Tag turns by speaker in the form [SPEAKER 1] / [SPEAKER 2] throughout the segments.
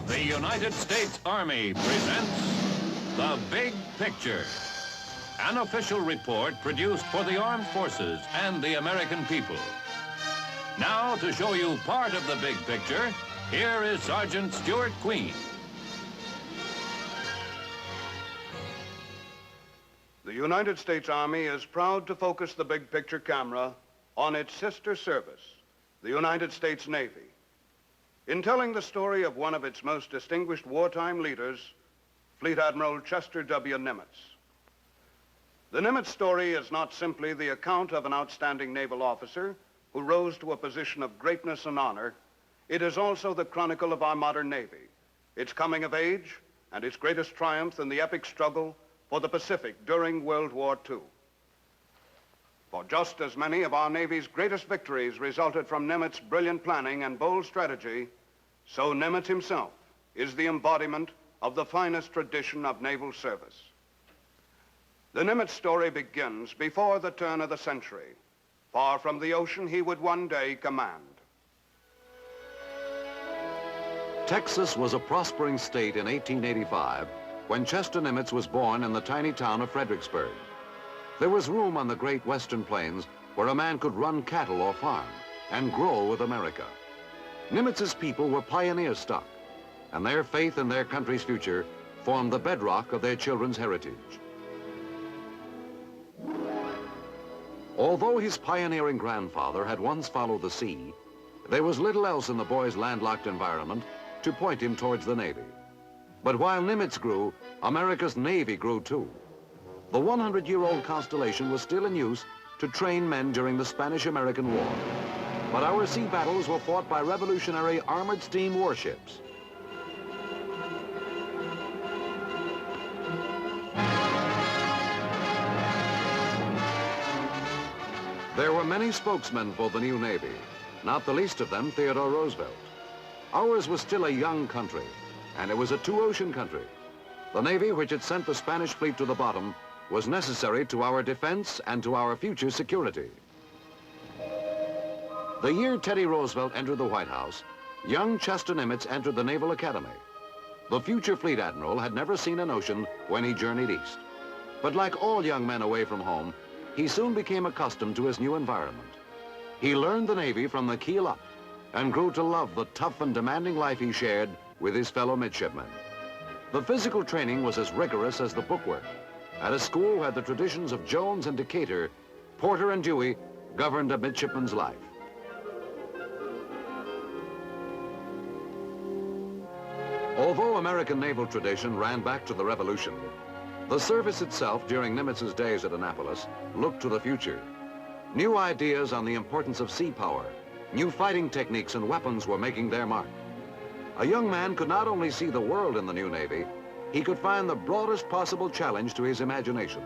[SPEAKER 1] The United States Army presents The Big Picture, an official report produced for the armed forces and the American people. Now, to show you part of the big picture, here is Sergeant Stuart Queen.
[SPEAKER 2] The United States Army is proud to focus the big picture camera on its sister service, the United States Navy. In telling the story of one of its most distinguished wartime leaders, Fleet Admiral Chester W. Nimitz. The Nimitz story is not simply the account of an outstanding naval officer who rose to a position of greatness and honor. It is also the chronicle of our modern Navy, its coming of age, and its greatest triumph in the epic struggle for the Pacific during World War II. For just as many of our Navy's greatest victories resulted from Nimitz's brilliant planning and bold strategy, so Nimitz himself is the embodiment of the finest tradition of naval service. The Nimitz story begins before the turn of the century. Far from the ocean, he would one day command.
[SPEAKER 3] Texas was a prospering state in 1885 when Chester Nimitz was born in the tiny town of Fredericksburg. There was room on the great western plains where a man could run cattle or farm and grow with America. Nimitz's people were pioneer stock, and their faith in their country's future formed the bedrock of their children's heritage. Although his pioneering grandfather had once followed the sea, there was little else in the boy's landlocked environment to point him towards the Navy. But while Nimitz grew, America's Navy grew too. The 100-year-old Constellation was still in use to train men during the Spanish-American War. But our sea battles were fought by revolutionary armored steam warships. There were many spokesmen for the new Navy, not the least of them Theodore Roosevelt. Ours was still a young country, and it was a two-ocean country. The Navy, which had sent the Spanish fleet to the bottom, was necessary to our defense and to our future security. The year Teddy Roosevelt entered the White House, young Chester Nimitz entered the Naval Academy. The future fleet admiral had never seen an ocean when he journeyed east. But like all young men away from home, he soon became accustomed to his new environment. He learned the Navy from the keel up and grew to love the tough and demanding life he shared with his fellow midshipmen. The physical training was as rigorous as the bookwork. At a school where the traditions of Jones and Decatur, Porter and Dewey governed a midshipman's life. Although American naval tradition ran back to the Revolution, the service itself during Nimitz's days at Annapolis looked to the future. New ideas on the importance of sea power, new fighting techniques and weapons were making their mark. A young man could not only see the world in the new Navy, he could find the broadest possible challenge to his imagination.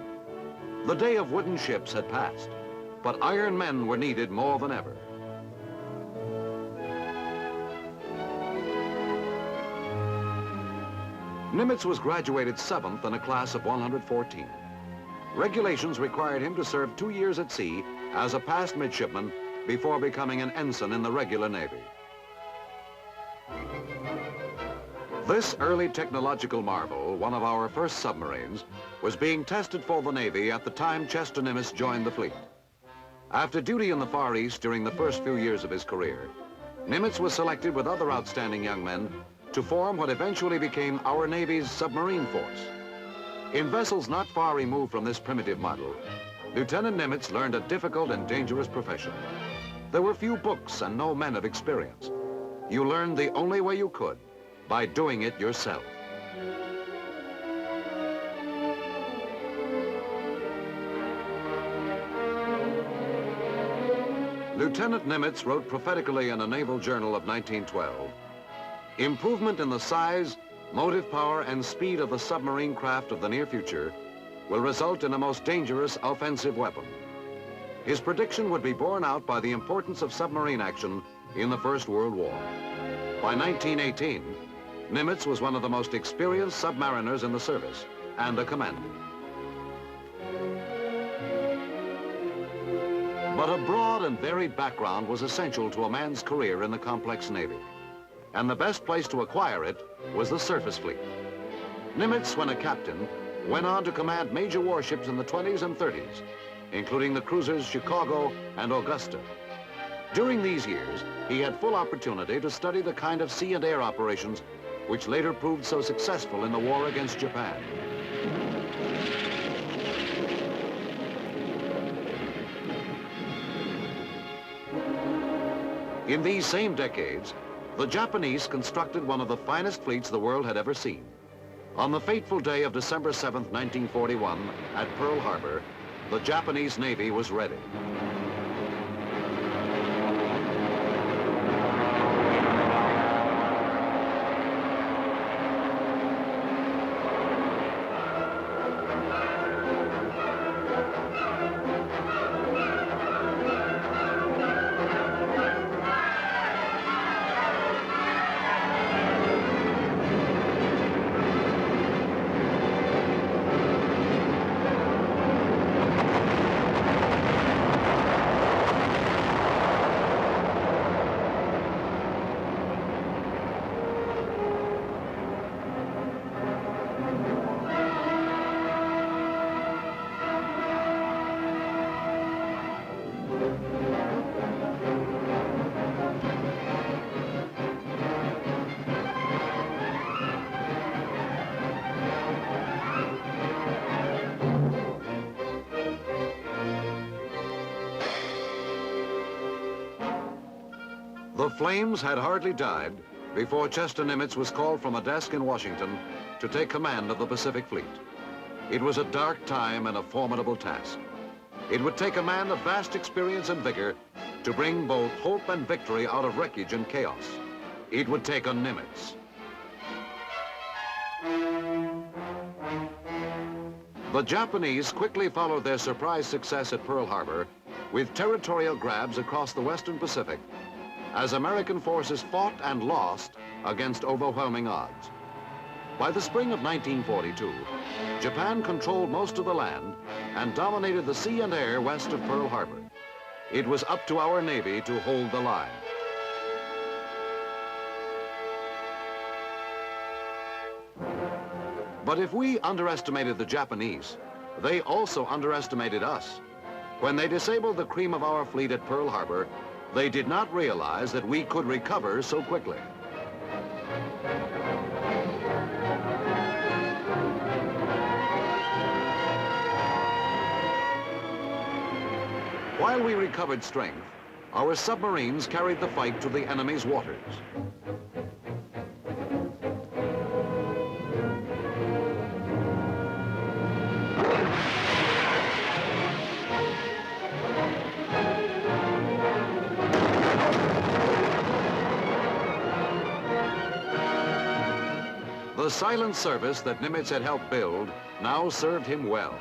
[SPEAKER 3] The day of wooden ships had passed, but iron men were needed more than ever. Nimitz was graduated 7th in a class of 114. Regulations required him to serve 2 years at sea as a passed midshipman before becoming an ensign in the regular Navy. This early technological marvel, one of our first submarines, was being tested for the Navy at the time Chester Nimitz joined the fleet. After duty in the Far East during the first few years of his career, Nimitz was selected with other outstanding young men to form what eventually became our Navy's submarine force. In vessels not far removed from this primitive model, Lieutenant Nimitz learned a difficult and dangerous profession. There were few books and no men of experience. You learned the only way you could, by doing it yourself. Lieutenant Nimitz wrote prophetically in a naval journal of 1912, "Improvement in the size, motive power, and speed of the submarine craft of the near future will result in a most dangerous offensive weapon. His prediction would be borne out by the importance of submarine action in the First World War. By 1918, Nimitz was one of the most experienced submariners in the service and a commander. But a broad and varied background was essential to a man's career in the complex Navy. And the best place to acquire it was the surface fleet. Nimitz, when a captain, went on to command major warships in the 20s and 30s, including the cruisers Chicago and Augusta. During these years, he had full opportunity to study the kind of sea and air operations which later proved so successful in the war against Japan. In these same decades, the Japanese constructed one of the finest fleets the world had ever seen. On the fateful day of December 7th, 1941, at Pearl Harbor, the Japanese Navy was ready. The flames had hardly died before Chester Nimitz was called from a desk in Washington to take command of the Pacific Fleet. It was a dark time and a formidable task. It would take a man of vast experience and vigor to bring both hope and victory out of wreckage and chaos. It would take a Nimitz. The Japanese quickly followed their surprise success at Pearl Harbor with territorial grabs across the Western Pacific as American forces fought and lost against overwhelming odds. By the spring of 1942, Japan controlled most of the land and dominated the sea and air west of Pearl Harbor. It was up to our Navy to hold the line. But if we underestimated the Japanese, they also underestimated us. When they disabled the cream of our fleet at Pearl Harbor, they did not realize that we could recover so quickly. While we recovered strength, our submarines carried the fight to the enemy's waters. The silent service that Nimitz had helped build now served him well.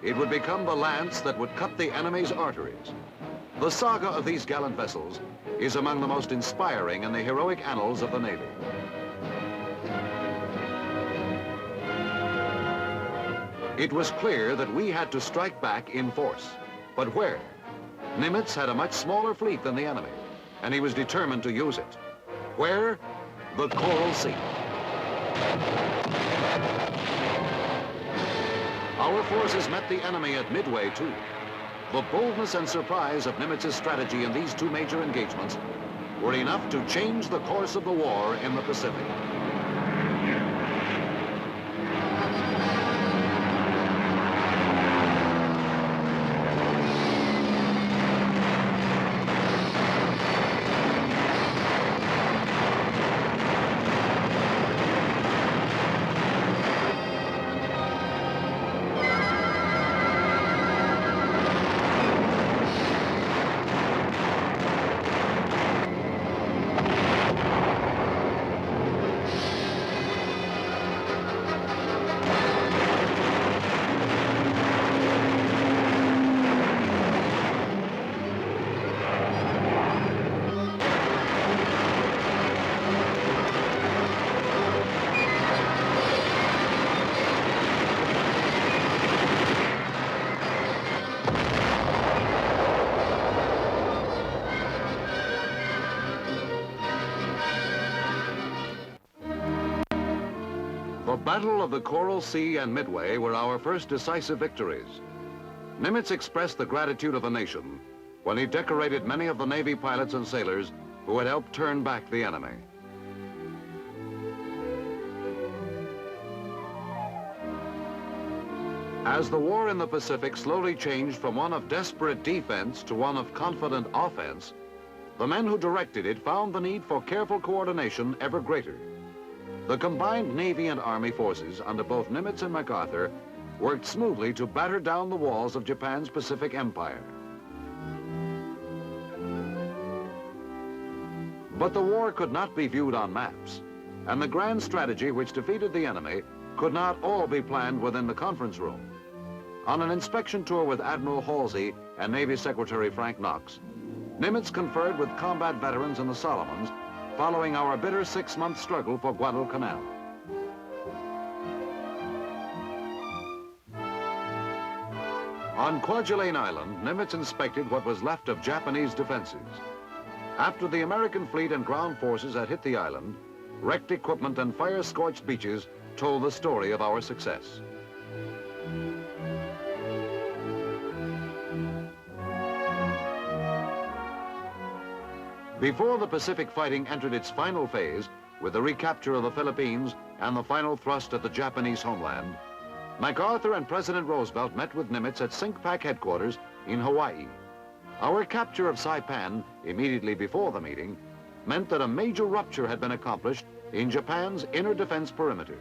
[SPEAKER 3] It would become the lance that would cut the enemy's arteries. The saga of these gallant vessels is among the most inspiring in the heroic annals of the Navy. It was clear that we had to strike back in force. But where? Nimitz had a much smaller fleet than the enemy, and he was determined to use it. Where? The Coral Sea. Our forces met the enemy at Midway, too. The boldness and surprise of Nimitz's strategy in these two major engagements were enough to change the course of the war in the Pacific. Battle of the Coral Sea and Midway were our first decisive victories. Nimitz expressed the gratitude of the nation when he decorated many of the Navy pilots and sailors who had helped turn back the enemy. As the war in the Pacific slowly changed from one of desperate defense to one of confident offense, the men who directed it found the need for careful coordination ever greater. The combined Navy and Army forces under both Nimitz and MacArthur worked smoothly to batter down the walls of Japan's Pacific Empire. But the war could not be viewed on maps, and the grand strategy which defeated the enemy could not all be planned within the conference room. On an inspection tour with Admiral Halsey and Navy Secretary Frank Knox, Nimitz conferred with combat veterans in the Solomons following our bitter 6-month struggle for Guadalcanal. On Kwajalein Island, Nimitz inspected what was left of Japanese defenses. After the American fleet and ground forces had hit the island, wrecked equipment and fire-scorched beaches told the story of our success. Before the Pacific fighting entered its final phase, with the recapture of the Philippines and the final thrust at the Japanese homeland, MacArthur and President Roosevelt met with Nimitz at CINCPAC headquarters in Hawaii. Our capture of Saipan immediately before the meeting meant that a major rupture had been accomplished in Japan's inner defense perimeter.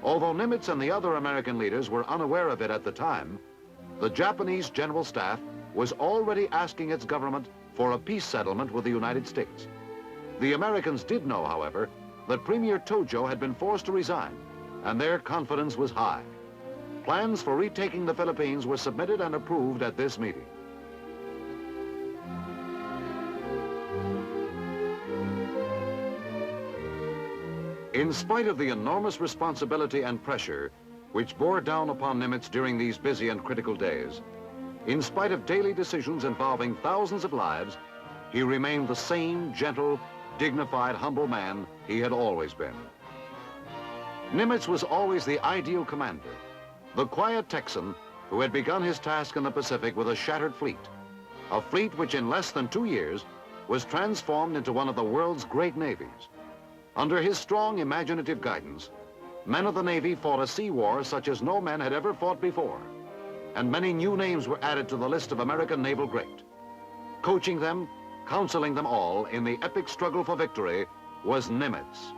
[SPEAKER 3] Although Nimitz and the other American leaders were unaware of it at the time, the Japanese General Staff was already asking its government for a peace settlement with the United States. The Americans did know, however, that Premier Tojo had been forced to resign, and their confidence was high. Plans for retaking the Philippines were submitted and approved at this meeting. In spite of the enormous responsibility and pressure which bore down upon Nimitz during these busy and critical days, in spite of daily decisions involving thousands of lives, he remained the same gentle, dignified, humble man he had always been. Nimitz was always the ideal commander, the quiet Texan who had begun his task in the Pacific with a shattered fleet, a fleet which in less than 2 years was transformed into one of the world's great navies. Under his strong, imaginative guidance, men of the Navy fought a sea war such as no men had ever fought before, and many new names were added to the list of American naval great. Coaching them, counseling them all in the epic struggle for victory was Nimitz.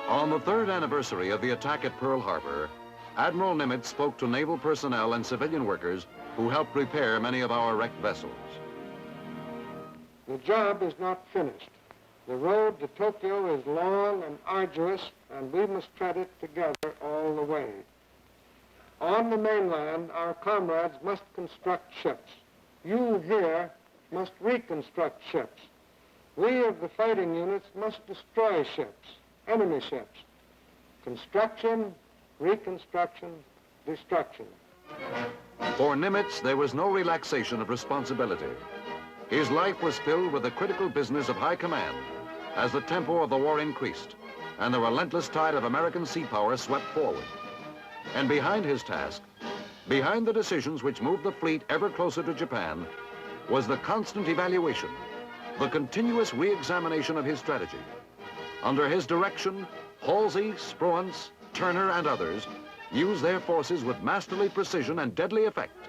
[SPEAKER 3] On the 3rd anniversary of the attack at Pearl Harbor, Admiral Nimitz spoke to naval personnel and civilian workers who helped repair many of our wrecked vessels.
[SPEAKER 4] The job is not finished. The road to Tokyo is long and arduous, and we must tread it together all the way. On the mainland, our comrades must construct ships. You here must reconstruct ships. We of the fighting units must destroy ships, enemy ships. Construction, reconstruction, destruction.
[SPEAKER 3] For Nimitz, there was no relaxation of responsibility. His life was filled with the critical business of high command as the tempo of the war increased and the relentless tide of American sea power swept forward. And behind his task, behind the decisions which moved the fleet ever closer to Japan, was the constant evaluation, the continuous re-examination of his strategy. Under his direction, Halsey, Spruance, Turner, and others used their forces with masterly precision and deadly effect,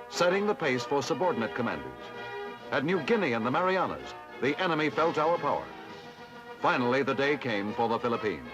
[SPEAKER 3] setting the pace for subordinate commanders. At New Guinea and the Marianas, the enemy felt our power. Finally, the day came for the Philippines.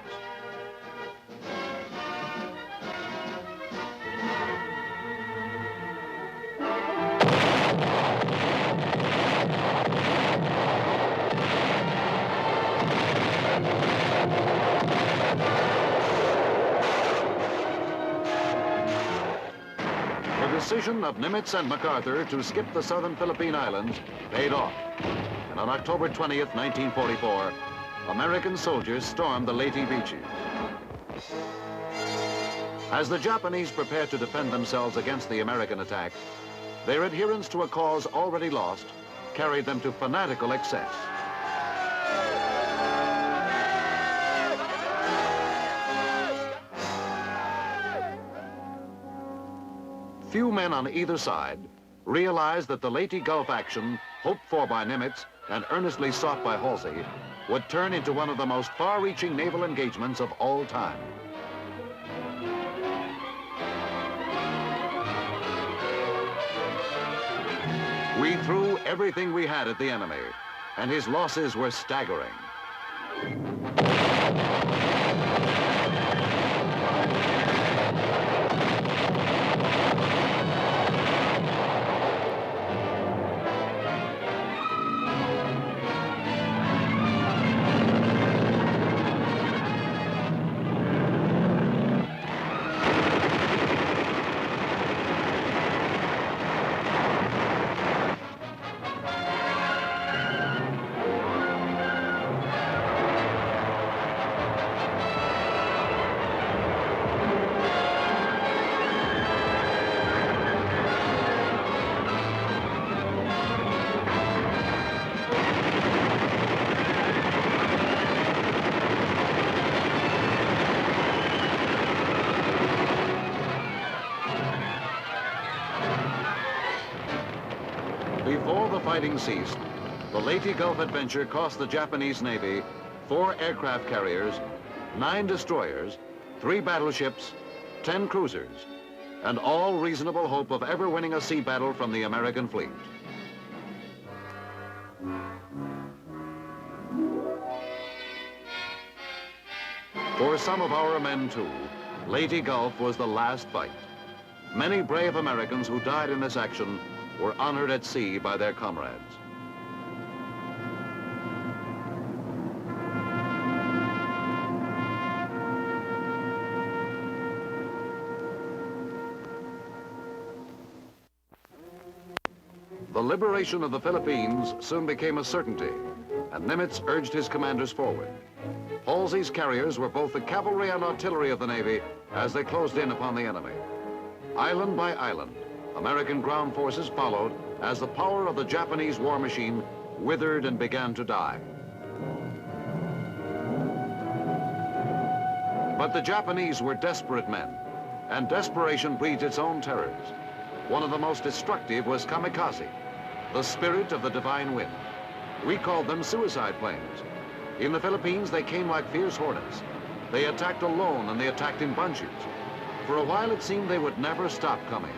[SPEAKER 3] The decision of Nimitz and MacArthur to skip the southern Philippine Islands paid off. And on October 20th, 1944, American soldiers stormed the Leyte beaches. As the Japanese prepared to defend themselves against the American attack, their adherence to a cause already lost carried them to fanatical excess. Few men on either side realized that the Leyte Gulf action, hoped for by Nimitz and earnestly sought by Halsey, would turn into one of the most far-reaching naval engagements of all time. We threw everything we had at the enemy, and his losses were staggering. Before the fighting ceased, the Leyte Gulf adventure cost the Japanese Navy 4 aircraft carriers, 9 destroyers, 3 battleships, 10 cruisers, and all reasonable hope of ever winning a sea battle from the American fleet. For some of our men, too, Leyte Gulf was the last fight. Many brave Americans who died in this action were honored at sea by their comrades. The liberation of the Philippines soon became a certainty, and Nimitz urged his commanders forward. Halsey's carriers were both the cavalry and artillery of the Navy as they closed in upon the enemy. Island by island, American ground forces followed as the power of the Japanese war machine withered and began to die. But the Japanese were desperate men, and desperation breeds its own terrors. One of the most destructive was kamikaze, the spirit of the divine wind. We called them suicide planes. In the Philippines, they came like fierce hornets. They attacked alone and they attacked in bunches. For a while, it seemed they would never stop coming.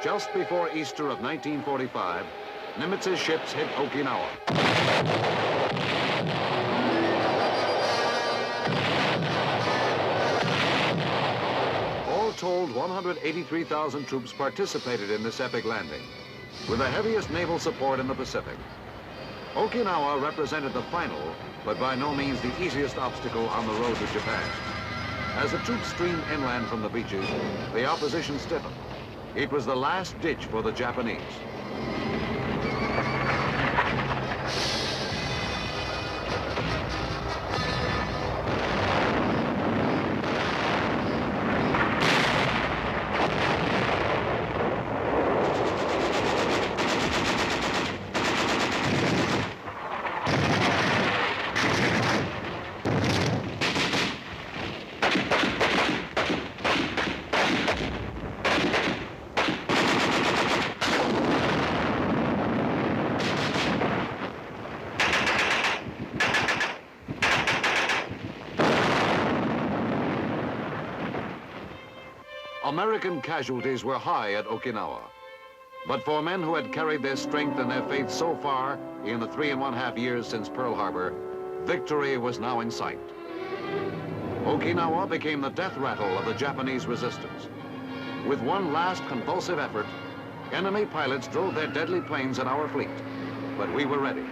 [SPEAKER 3] Just before Easter of 1945, Nimitz's ships hit Okinawa. told 183,000 troops participated in this epic landing, with the heaviest naval support in the Pacific. Okinawa represented the final, but by no means the easiest obstacle on the road to Japan. As the troops streamed inland from the beaches, the opposition stiffened. It was the last ditch for the Japanese. American casualties were high at Okinawa. But for men who had carried their strength and their faith so far in the 3½ years since Pearl Harbor, victory was now in sight. Okinawa became the death rattle of the Japanese resistance. With one last convulsive effort, enemy pilots drove their deadly planes at our fleet, but we were ready.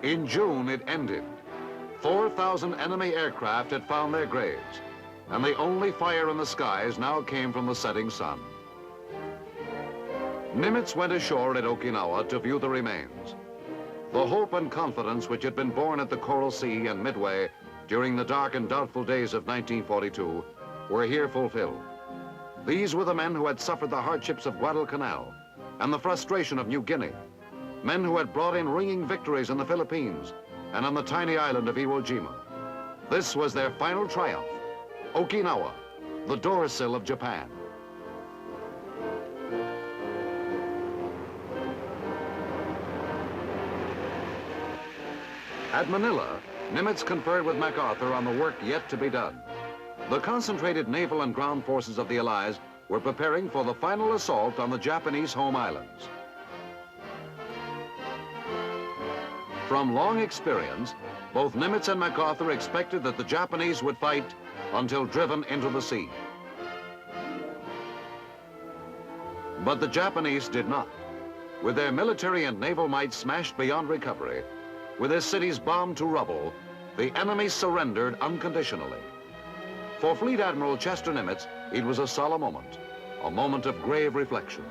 [SPEAKER 3] In June, it ended. 4,000 enemy aircraft had found their graves, and the only fire in the skies now came from the setting sun. Nimitz went ashore at Okinawa to view the remains. The hope and confidence which had been born at the Coral Sea and Midway during the dark and doubtful days of 1942 were here fulfilled. These were the men who had suffered the hardships of Guadalcanal and the frustration of New Guinea. Men who had brought in ringing victories in the Philippines and on the tiny island of Iwo Jima. This was their final triumph. Okinawa, the doorsill of Japan. At Manila, Nimitz conferred with MacArthur on the work yet to be done. The concentrated naval and ground forces of the Allies were preparing for the final assault on the Japanese home islands. From long experience, both Nimitz and MacArthur expected that the Japanese would fight until driven into the sea. But the Japanese did not. With their military and naval might smashed beyond recovery, with their cities bombed to rubble, the enemy surrendered unconditionally. For Fleet Admiral Chester Nimitz, it was a solemn moment, a moment of grave reflection.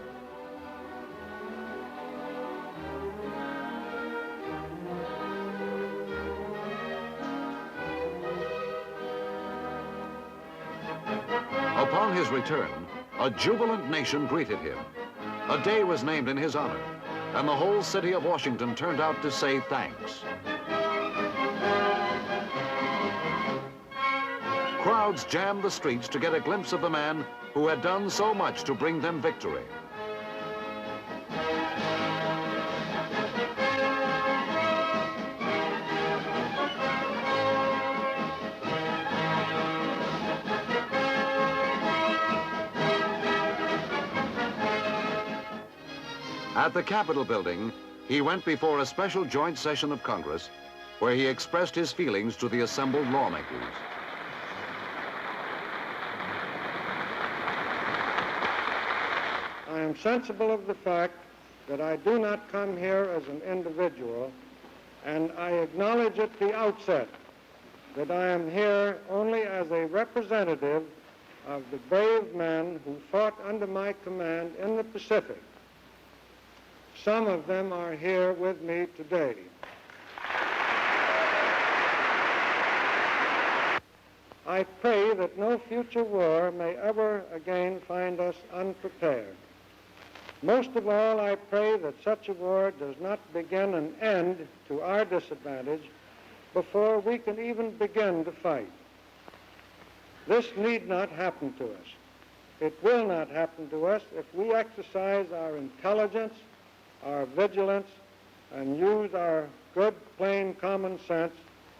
[SPEAKER 3] Upon his return, a jubilant nation greeted him. A day was named in his honor, and the whole city of Washington turned out to say thanks. Crowds jammed the streets to get a glimpse of the man who had done so much to bring them victory. At the Capitol building, he went before a special joint session of Congress where he expressed his feelings to the assembled lawmakers.
[SPEAKER 4] I am sensible of the fact that I do not come here as an individual, and I acknowledge at the outset that I am here only as a representative of the brave men who fought under my command in the Pacific. Some of them are here with me today. I pray that no future war may ever again find us unprepared. Most of all, I pray that such a war does not begin and end to our disadvantage before we can even begin to fight. This need not happen to us. It will not happen to us if we exercise our intelligence, our vigilance, and use our good, plain common sense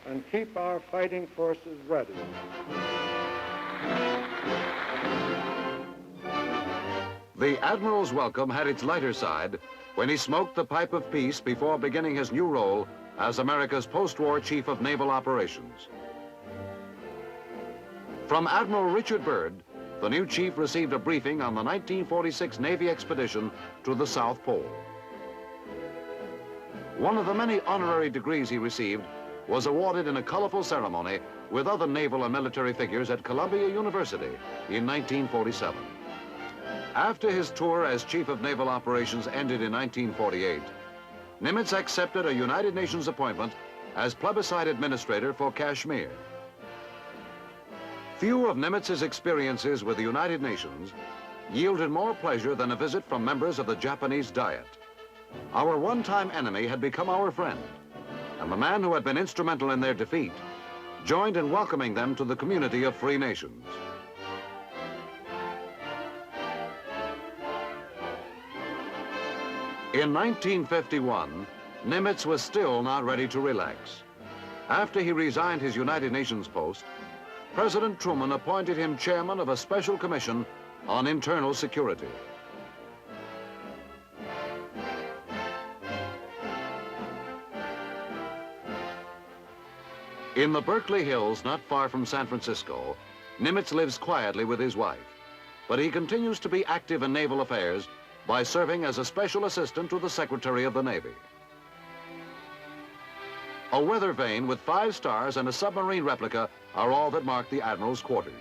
[SPEAKER 4] and keep our fighting forces ready.
[SPEAKER 3] The Admiral's welcome had its lighter side when he smoked the pipe of peace before beginning his new role as America's post-war Chief of Naval Operations. From Admiral Richard Byrd, the new chief received a briefing on the 1946 Navy expedition to the South Pole. One of the many honorary degrees he received was awarded in a colorful ceremony with other naval and military figures at Columbia University in 1947. After his tour as Chief of Naval Operations ended in 1948, Nimitz accepted a United Nations appointment as plebiscite administrator for Kashmir. Few of Nimitz's experiences with the United Nations yielded more pleasure than a visit from members of the Japanese Diet. Our one-time enemy had become our friend, and the man who had been instrumental in their defeat joined in welcoming them to the community of free nations. In 1951, Nimitz was still not ready to relax. After he resigned his United Nations post, President Truman appointed him chairman of a special commission on internal security. In the Berkeley Hills, not far from San Francisco, Nimitz lives quietly with his wife, but he continues to be active in naval affairs by serving as a special assistant to the Secretary of the Navy. A weather vane with 5 stars and a submarine replica are all that mark the Admiral's quarters.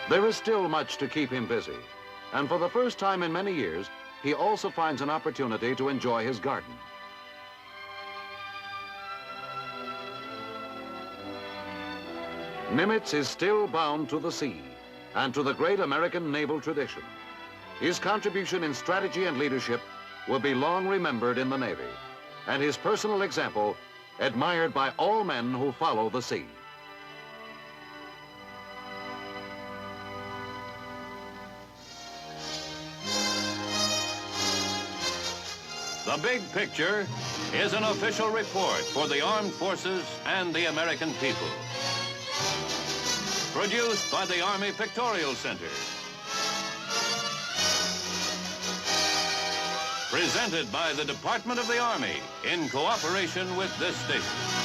[SPEAKER 3] There is still much to keep him busy, and for the first time in many years, he also finds an opportunity to enjoy his garden. Nimitz is still bound to the sea and to the great American naval tradition. His contribution in strategy and leadership will be long remembered in the Navy, and his personal example admired by all men who follow the sea.
[SPEAKER 1] The Big Picture is an official report for the armed forces and the American people. Produced by the Army Pictorial Center. Presented by the Department of the Army in cooperation with this station.